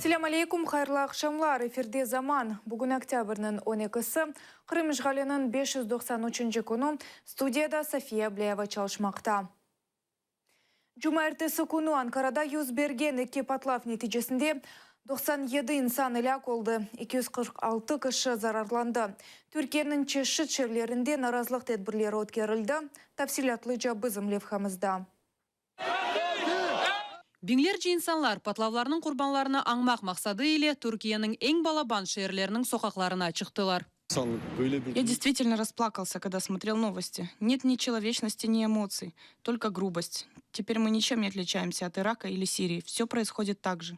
Ассаламу алейкум, хайырлы акшамлар. Эфирде заман. Бүгін октябрьнің 12-сі, Қырым işğalinin 593 күні студияда София Блеева çalışmakta. Cuma ertesi күні Анкарада yüz берген екі патлав нәтижесінде 97 insan helak oldu, 246 kişi zararlandı. Türkiye'nin çeşit şehirlerinde narazılık tedbirleri ötkürüldü. Tafsilatlıca bizim levhamızda. Binlerce insanlar patlavlarının kurbanlarını anmak maksadı ile Türkiye'nin en balaban şehirlerinin sokaklarına çıktılar. Я действительно расплакался, когда смотрел новости. Нет ни человечности, ни эмоций, только грубость. Теперь мы ничем не отличаемся от Ирака или Сирии. Все происходит так же.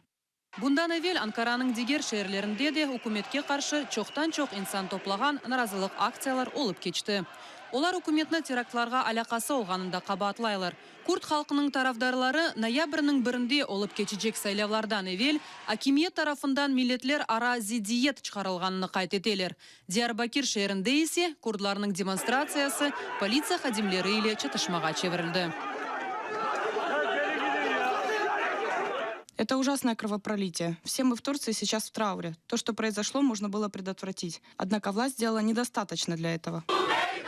Bundan evvel Ankara'nın diğer şehirlerinde de hükümete karşı çoktan çok insan toplagan narazılık aksiyalar olup geçti. Olar hükümetini teraktlarga alakası olganında kabatlaylar. Kurd halkının tarafdarları noyabrının birinde olup geçecek saylavlardan evvel hakimiyet tarafından milletler ara ziddiyet çıkarılganını kaydedeler. Diyarbakır şehrinde ise Kurdlarının demonstrasyası politsiya xadimleri ile çatışmaga çevrildi. Это ужасное кровопролитие. Все мы в Турции сейчас в трауре. То, что произошло, можно было предотвратить. Однако власть сделала недостаточно для этого.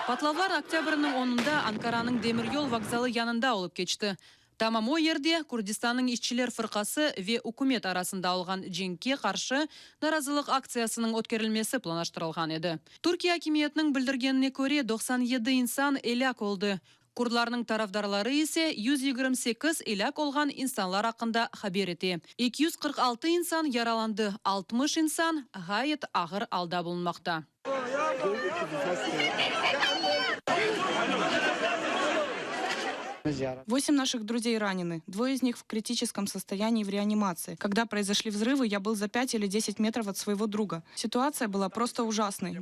Patlavlar oktyabrının 10'unda Ankara'nın demiryol vokzalı yanında olup geçti. Tamam o yerde Kurdistan'ın işçiler fırkası ve hükümet arasında olgan cenkке karşı narazılık aksiyasının ötkerilmesi planlaştırılgan edi. Türkiye hakimiyetinin bildirgenine göre 97 insan helak oldu. Kurdlarının tarafdarları ise 128 helak olgan insanlar hakkında haber etti. 246 insan yaralandı, 60 insan gayet ağır halda bulunmakta. 8 наших друзей ранены. 2 из них в критическом состоянии в реанимации. Когда произошли взрывы, я был за 5 или 10 метров от своего друга. Ситуация была просто ужасной.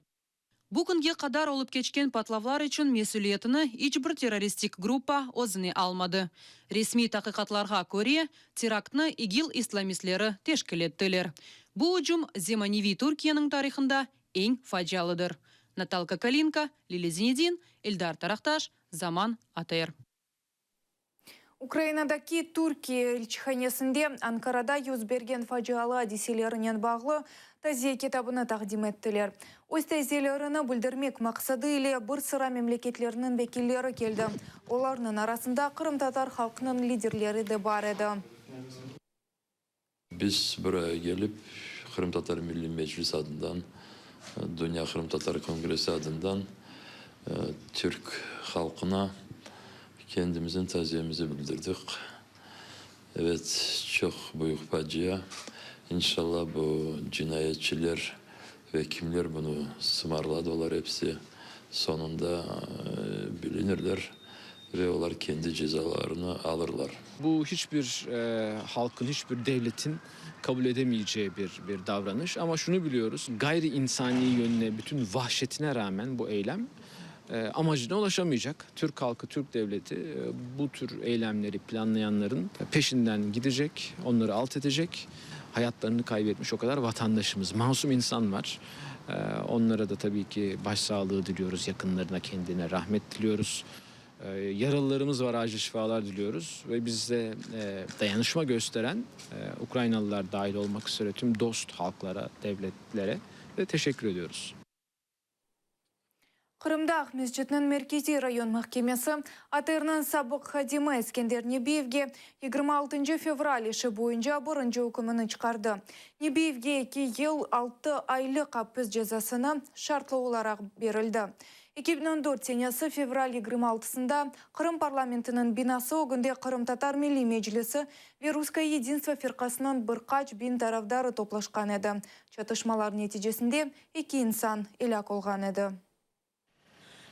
Bu günge kadar olup geçken patlavlar için mesuliyetini hiçbir teröristik grupa özüne almadı. Resmi tahkikatlarga göre teraktni İgil İslamistleri teşkil ettiler. Bu hücum Zemanivi Türkiye'nin tarihinde en facialıdır. Natalka Kalinka, Lili Zinedin, Eldar Taraktaş, Zaman ATR. Ukraynadaki Türkiye elçixanesinde Ankara'da yüz bergen facialı hadiselerine bağlı taziye kitabını takdim ettiler. O taziyelerini bildirmek maksadı ile bir sıra memleketlerinin vekilleri geldi. Onların arasında Kırım Tatar halkının liderleri de var idi. Biz buraya gelip Kırım Tatar Milli Meclis adından, Dünya Kırım Tatar Kongresi adından Türk halkına kendimizin taziyemizi bildirdik. Evet, çok büyük facia. İnşallah bu cinayetçiler ve kimler bunu sımarladılar hepsi sonunda bilinirler ve onlar kendi cezalarını alırlar. Bu hiçbir halkın, hiçbir devletin kabul edemeyeceği bir davranış. Ama şunu biliyoruz, gayri insani yönüne, bütün vahşetine rağmen bu eylem amacına ulaşamayacak. Türk halkı, Türk devleti bu tür eylemleri planlayanların peşinden gidecek, onları alt edecek. Hayatlarını kaybetmiş o kadar vatandaşımız, masum insan var. Onlara da tabii ki başsağlığı diliyoruz, yakınlarına, kendine rahmet diliyoruz. Yaralılarımız var, acil şifalar diliyoruz. Ve bizde dayanışma gösteren Ukraynalılar dahil olmak üzere tüm dost halklara, devletlere de teşekkür ediyoruz. Kırım'da Mescidinin Merkezi Rayon Mahkemesi Atır'nın sabık hadimi Eskender Nebiyev'ge 26 fevral işi boyunca birinci hükümünü çıkardı. Nebiyev'ge 2 yıl 6 aylık hapis cezasını şartlı olarak verildi. 2014 senesi fevral 26'sında Kırım parlamentinin binası o günde Kırım Tatar Milli Meclisi ve Ruskaya Единство firkasının birkaç bin tarafdarı toplaşkan edi. Çatışmalar neticesinde 2 insan helak olgan edi.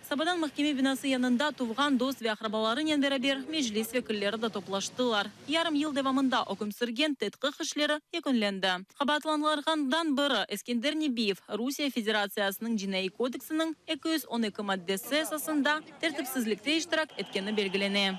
Sabadan mahkeme binası yanında tuğan dost ve akrabalarıyla beraber meclis vekilleri de toplaştılar. Yarım yıl devamında hüküm sürgen tetkik işleri yekünlendi. Kabatlanlardan biri Eskender Nebiyev, Rusya Federasyasının Cinayi Kodeksinin 212 maddesi esasında tertipsizlikte iştirak etkeni belgileniyor.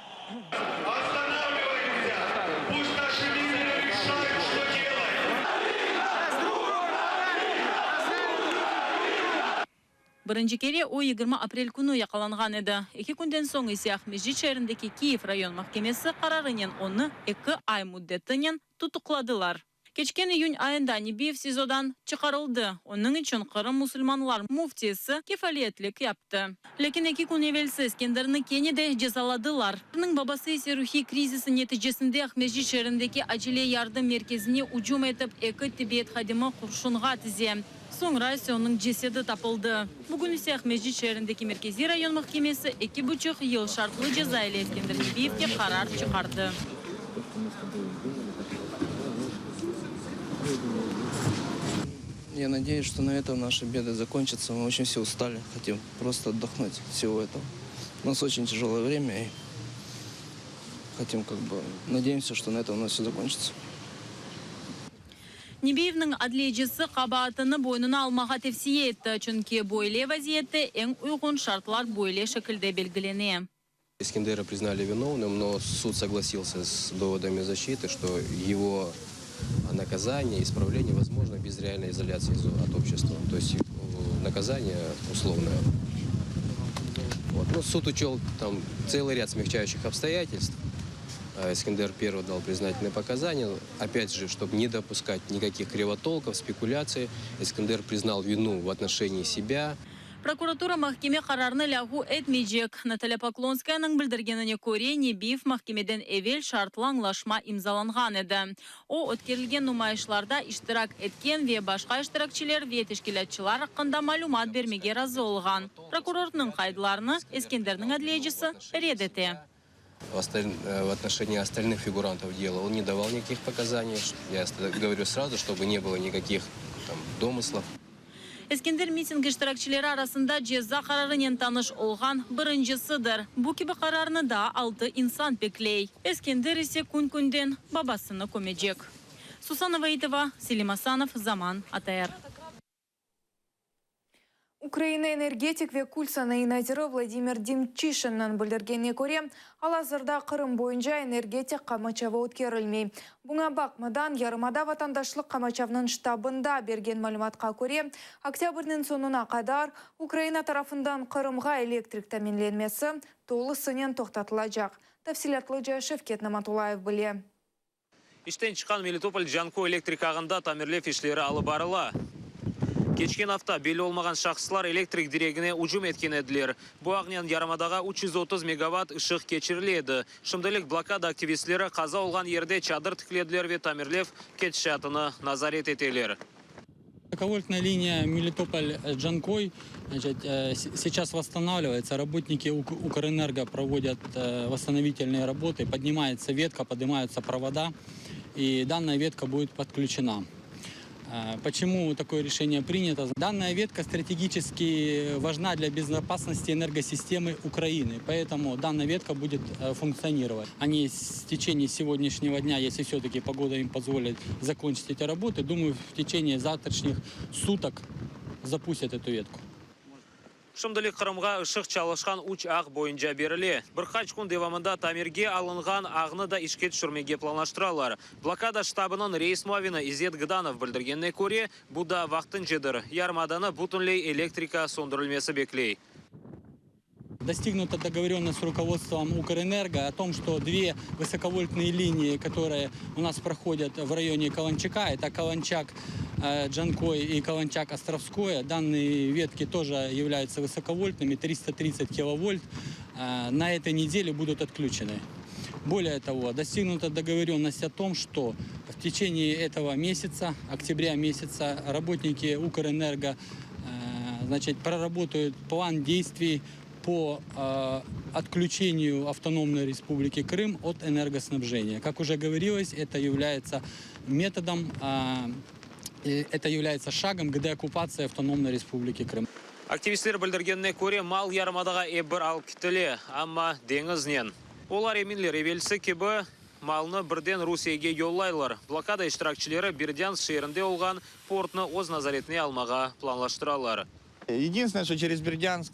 Birinci kere o 20 aprel günü yakalangan edi. 2 günden soň ise Mescid şehrindeki Kiev rayon mahkemesi kararının onu 2 ay müddetinen tutukladılar. Keçken iyun ayında Nibiyev sizodan çıkarıldı. Onun için Kırım musulmanlar muftisi kefaliyetlik yaptı. Lakin 2 gün evvelsi İskender'ini Kenya'da cezaladılar. Onun babası ise ruhi krizisi neticesinde Ahmeci şehrindeki acile yardım merkezine ucum edip iki Tibet hadimi kurşunğa tize. Sonra ise onun cesedi tapıldı. Bugün ise Ahmeci şehrindeki Merkezi Rayon Mahkemesi 2,5 yıl şartlı ceza ile İskender Nibiyev'e karar çıkardı. Я надеюсь, что на этом наши беды закончатся. Мы очень все устали, хотим просто отдохнуть от всего этого. У нас очень тяжелое время, и хотим надеемся, что на этом у нас все закончится. Nibiyev'nin adliyecisi kabahatını boynuna almağa tavsiye etti. Çünkü böyle vaziyette en uygun şartlar böyle şekilde belgeleniyor. Искендера признали виновным, но суд согласился с доводами защиты, что его наказание, исправление возможно без реальной изоляции от общества. То есть наказание условное. Вот. Но суд учел там целый ряд смягчающих обстоятельств. Искендер первый дал признательные показания. Опять же, чтобы не допускать никаких кривотолков, спекуляций, Искендер признал вину в отношении себя. Prokuratura mahkeme kararını lahu etmeyecek. Natalya Poklonskaya'nın bildirgenine göre Nibiyev mahkemeden evvel şartlı anlaşma imzalangan edi. O ötkerilen numayışlarda iştirak etken ve başka iştirakçiler ve teşkilatçılar hakkında malumat vermege razı olgan. Prokurorun kayıtlarını İskender'in adliyecisi reddetti. В отношении остальных фигурантов дела он не давал никаких показаний. Я говорю сразу, чтобы не было никаких домыслов. İskender miting iştirakçileri arasında ceza kararının tanış olgan birincisidir. Bu gibi kararını da 6 insan bekley. İskender ise gün-günden babasını kömecek. Susana Vaidova, Selim Asanov, Zaman, ATR. Украина энергетик ve Кульсана иназиры Владимир Демчишиннан білдіргеніне көре, алазырда Қырым бойынша энергетик қамачавы өткерілмей. Бұңа бақмадан ярымада ватандашлық қамачавның штабында берген мәліметқа көре, октябрьнің сонына қадар Украина тарафындан Қырымға электрик тәминленмесі толысынан тоқтатылacak. Тәфсилатлы Шевкет Наматулаев біле. İşten çıkan Melitopol Janko elektrik ağında tamirlef işleri alı barıla. Geçken hafta belli olmagan şahslar elektrik diregine ucum etken ediler. Bu ağnyan yarımadaga 330 megawatt ışık geçiriledi. Şimdilik blokada aktivistleri kaza olgan yerde çadır tıklediler ve tamirlef ketişatını nazaret eteler. Высоковольтная линия Мелитополь-Джанкой сейчас восстанавливается. Работники Укрэнерго проводят восстановительные работы. Поднимается ветка, поднимаются провода, и данная ветка будет подключена. Почему такое решение принято? Данная ветка стратегически важна для безопасности энергосистемы Украины, поэтому данная ветка будет функционировать. Они в течение сегодняшнего дня, если все-таки погода им позволит закончить эти работы, думаю, в течение завтрашних суток запустят эту ветку. Şimdilik Kırımға ışık çalışkan uç ağ boyunca berili. Birkaç gün devamında tamirge alıngan ağını da işke düşürmege planlaştıralar. Blokada ştabının reis muavini İzzet Gıdanov bildirgenine göre bu da vaqtinchadir. Yarımadаны butunley elektrika söndürülmesi bekley. Достигнута договоренность с руководством Укрэнерго о том, что 2 высоковольтные линии, которые у нас проходят в районе Каланчака, это Каланчак-Джанкой и Каланчак-Островское, данные ветки тоже являются высоковольтными, 330 киловольт, на этой неделе будут отключены. Более того, достигнута договоренность о том, что в течение этого месяца, октября месяца, работники Укрэнерго проработают план действий по отключению автономной республики Крым от энергоснабжения. Как уже говорилось, это является методом, это является шагом к деоккупации автономной республики Крым. Aktivistler bildirgenine göre mal yarımadaga ebir alıp kitili, ama deniznen. Olar eminler evvelsi gibi malını birden Rusiyaga yollaylar. Blokada iştirakçileri Бердянск şehrinde olgan portni o'z nazaretine almaga planlaştıralar. Единственное, что через Бердянск,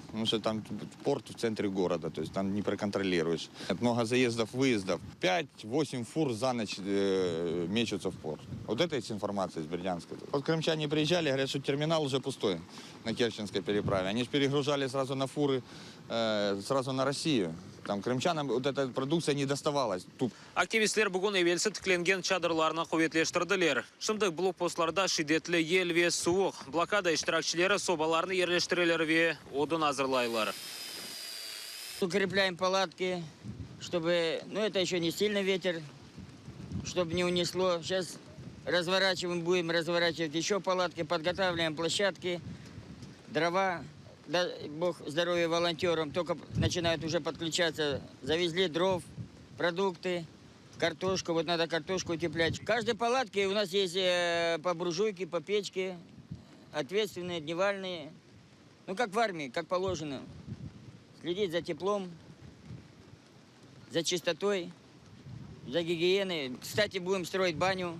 потому что там порт в центре города, то есть там не проконтролируешь. Много заездов, выездов. 5-8 фур за ночь мечутся в порт. Вот это есть информация из Бердянска. Вот крымчане приезжали, говорят, что терминал уже пустой на Керченской переправе. Они же перегружали сразу на фуры, сразу на Россию. Там крымчанам вот эта продукция не доставалась. Тут Активистлер бүгін евелсі тікленген чадырларына қоветлештірділер. Шымдық блокпостларда шидетлі ел ве суық. Блокада іштиракчилері собаларны ерлештірелер ве одын азырлайлар. Укрепляем палатки, чтобы, ну это еще не сильный ветер, чтобы не унесло. Сейчас будем разворачивать еще палатки, подготавливаем площадки, дрова. Дай бог здоровья волонтерам, только начинают уже подключаться. Завезли дров, продукты, картошку. Вот надо картошку утеплять. В каждой палатке у нас есть по буржуйке, по печке, ответственные, дневальные. Ну, как в армии, как положено. Следить за теплом, за чистотой, за гигиеной. Кстати, будем строить баню.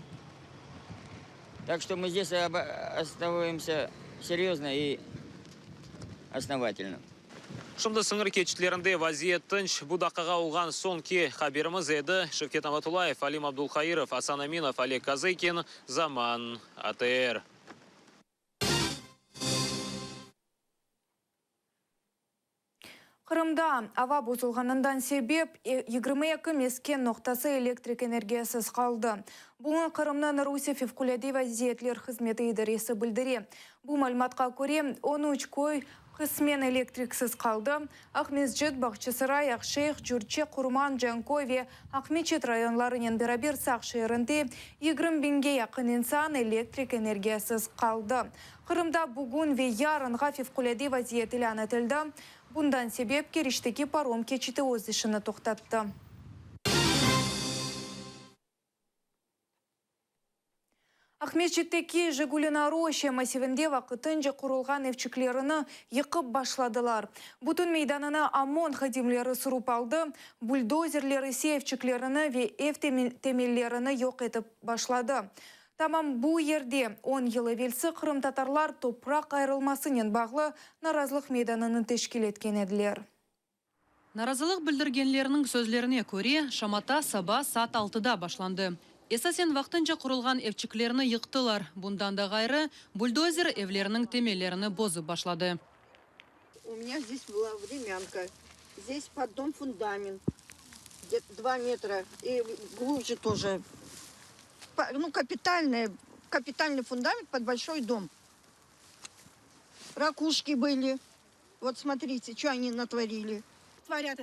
Так что мы здесь оставаемся серьезно и основательно. Шымды сыңыр кечітлерінде вазиет тынч будақаға олған сон ке хаберіміз еді. Шевкет Аматулаев, Алим Абдулхаиров, Асан Аминов, Олег Казыкин, Заман, АТР. Қырымда ава бұзылғанындан себеп 22 мескен ноқтасы электрик энергиясыз қалды. Бұны Қырымнан Руси Февкуляди вазиетлер қызметі идаресі білдіре. Бұл мәліметқа көре 13 кой қысмен электриксіз қалды. Ахмезджет, Бақчысырай, Ақшейх, Жүрче, Құрман, Жанкой Ақмечет районларының бірабір сақ шерінде 20 бинге яқын инсан электрик энергиясыз қалды. Қырымда бүгін ярынға Февкуляди вазиетлі анатылды. Bundan sebep Керіштегі паром кечеті өз ішіні тоқтатты. Ахмечеттегі Жигулина Роще массивінде вақытынжы құрылған евчіклеріні еқіп башладылар. Бұтын мейданына ОМОН хадимлері сұрып алды, бульдозерлері евчіклеріні ве темеллеріні йоқ етіп башлады. Тамам бұл ерде 10 елі велсі Қырым татарлар топырақ айрылмасымен бағлы наразылық мейданını тешкил еткен еділер. Наразылық білдіргенлерінің сөзлеріне көре, Шамата саба саат 6-да башланды. Эсасен вақтынша құрылған евчіклеріні йықтылар. Бұндан да ғайры бульдозер евлерінің темелеріні бозы башлады. У меня здесь была времянка. Здесь под дом фундамент. Где-то 2 метра. И глубже тоже. Ну, капитальный фундамент под большой дом. Ракушки были. Вот смотрите, что они натворили.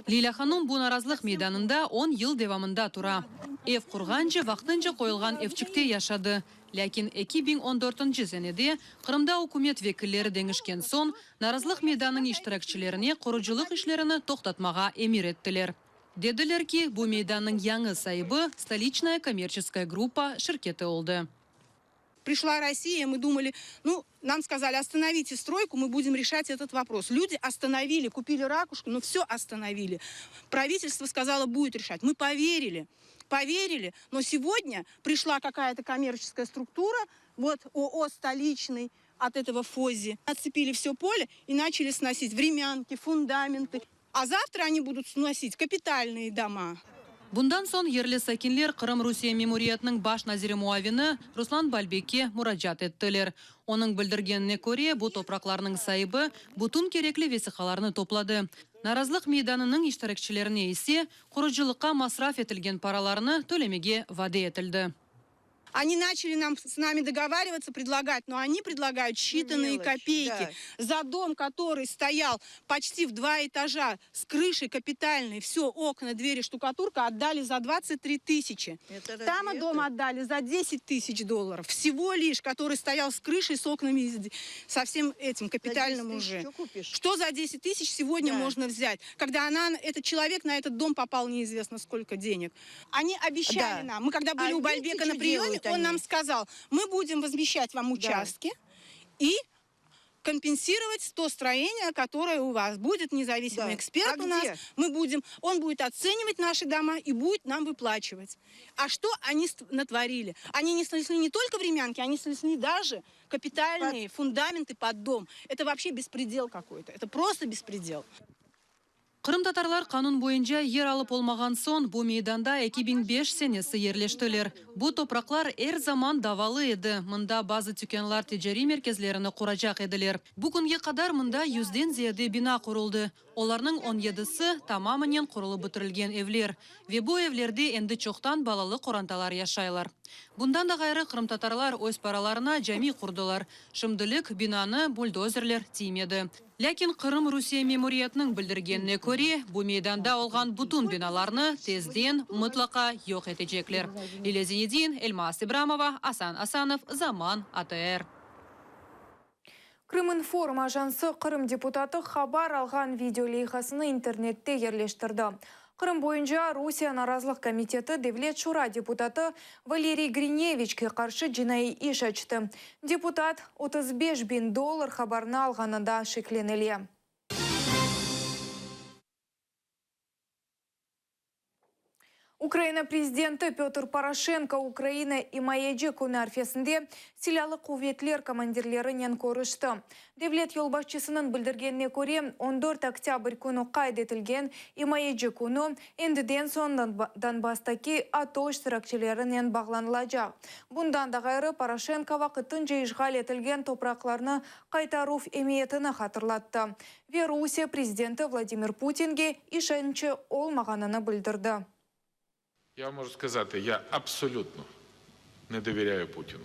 Лиля ханым бұл наразылық мейданында 10 ел девамында тұра. Эв құрғанчы вақтынчы қойылған евчікте яшады. Ләкин 2014 сенеде Қырымда үкімет векілері деңішкен сон, наразылық мейданның иштиракчилеріне құрыжылық ішлеріні тоқтатмаға эмир еттілер. Деділер ки, бұл мейданның яңы сайыбы столичная коммерческая группа шirketi oldu. Пришла Россия, мы думали, ну, нам сказали, остановите стройку, мы будем решать этот вопрос. Люди остановили, купили ракушки, но все остановили. Правительство сказало, будет решать. Мы поверили, но сегодня пришла какая-то коммерческая структура, вот ООО «Столичный», от этого ФОЗи. Отцепили все поле и начали сносить времянки, фундаменты. А завтра они будут сносить капитальные дома. Bundan son yerli sakinler Qırım Rusiya Memuriyetinin baş naziri muavini Ruslan Balbek'e müracaat ettiler. Onun bildirgenine göre bu topraklarının sahibi bütün gerekli vesikalarını topladı. Narazılıq meydanının iştirakçilerine ise kuruculukka masraf etilgen paralarını tölemege vade etildi. Они начали с нами договариваться, предлагать, но они предлагают считанные копейки. Да. За дом, который стоял почти в 2 этажа, с крышей капитальной, все, окна, двери, штукатурка, отдали за 23 тысячи. Там дом отдали за $10 000. Всего лишь, который стоял с крышей, с окнами, со всем этим капитальным уже. Что за 10 000 сегодня можно взять? Когда этот человек на этот дом попал неизвестно сколько денег. Они обещали нам. Мы когда были у Бальбека на приеме, он нам сказал, мы будем возмещать вам участки и компенсировать то строение, которое у вас. Будет независимый эксперт у нас. Он будет оценивать наши дома и будет нам выплачивать. А что они натворили? Они не снесли не только времянки, они снесли даже капитальные фундаменты под дом. Это вообще беспредел какой-то. Это просто беспредел. Кырым татарлар канун боюнча ер алып олмаган сон бу мейданда 2005 сенесі ерлештилер. Бу топраклар эр заман давалы еді. Мында базы тюкенлар тижари мерkezlerini курачак едилер. Бу күнгө кадар мында 100ден зияде бина курулду. Оларның 17-сы тамамынен курулуп бүтүрүлгөн эвлер. Ве бу эвлерде энди чоктан балалы коранталар яшайлар. Bundan da gayrı Kırım tatarlar öz paralarına cami kurdular. Şimdilik binanı buldozerler tiymedi. Lakin Kırım Rusiya memuriyetinin bildirgenine göre bu meydanda olgan bütün binalarını tezden mutlaka yok edecekler. İle Zenedin, Elmas İbramova, Asan Asanov, Zaman ATR. Крыминформ ажансы Кырым депутаты хабар алған видеолейхасыны интернетте ерлештірді. Кырым бойынша Русия наразылық комитеті Девлет Шура депутаты Валерий Гриневичке қаршы жинайы иш açты. Депутат $35.000 хабарны алғанында шекленелі. Украина президенті Петр Порошенко Украина и Маеджи күні арфесінде силалы кувветлер командирлерінен көрішті. Девлет елбасшысының білдіргеніне көре 14 октябрь күні қайд етілген и Маеджи күні ендіден соңдан бастаки атош сыракчелерінен бағланылажақ. Бұндан да ғайры Порошенко вақытын жайышғал етілген топрақларны қайтаруф емиетіні хатырлатты. Ве Русия президенті Владимир Путинге ішінші олмағанını білдірді. Я можу сказати, я абсолютно не довіряю Путіну.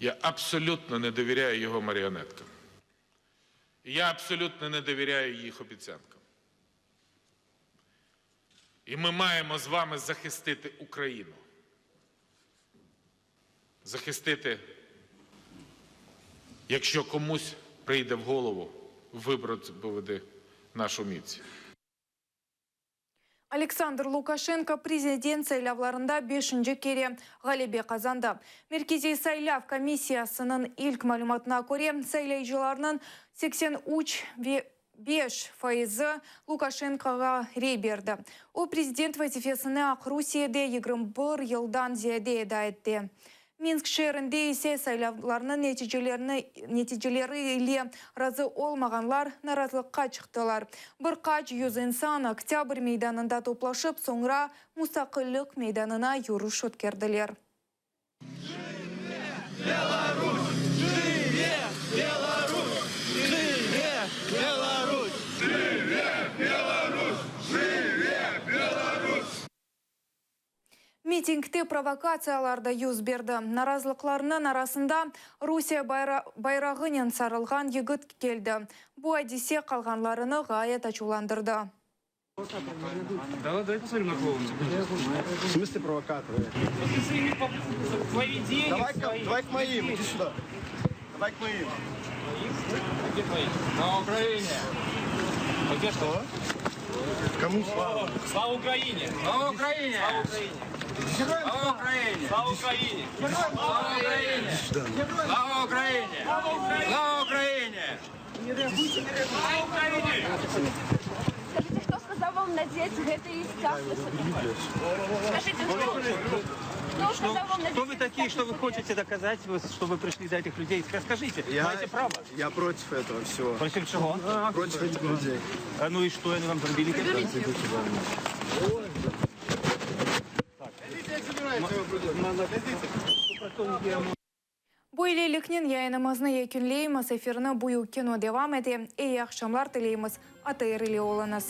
Я абсолютно не довіряю його маріонеткам. Я абсолютно не довіряю їх обіцянкам. І ми маємо з вами захистити Україну. Захистити, якщо комусь прийде в голову вибрати нашу міцію. Александр Лукашенко президент сайлавларында 5-ші кере ғалебе қазанды. Меркези сайлав комиссиясының ilk мәліметіне көре сайлайшыларының 83,5% Лукашенкоға рей берді. О президент вазифесіне ақ Русияде 21 елдан зияде етті. Минск шерінде есе сайлавларының нәтижелері иле разы олмағанлар наразылыққа чықтылар. Bir kaç yüz insan Октябрь meydanında toplaşıp sonra Mustaqillik meydanına yürüyüş ötkerdilər. Митингте провокацияларда yüz берді. Наразылықларының арасында Русия байрағымен сарылған егіт келді. Бұл әдесе қалғанларыны ғайет ачуландырды. Давай посмотрим на клоуна. В смысле провокаторы? Давай к моим, иди сюда. Давай к моим. Где твои? На Украине. А где что? Кому слава? Слава Украине! Слава Украине! Слава Украине! Слава Украине! Слава Украине! Слава Украине! Слава Украине! Слава Украине! Слава Украине! Скажите, кто сказал вам надеть это из каски? Скажите, кто сказал вам надеть? Кто вы такие, что вы хотите доказать, что вы пришли за этих людей? Скажите, маете право? Я против этого всего. Против чего? Против этих людей. А ну и что они вам зробили? Bu ileliknin yayınımızını yekünleyimiz, efirini bu yukkenu devam ede. İyi akşamlar dileyimiz. ATR ile olunuz.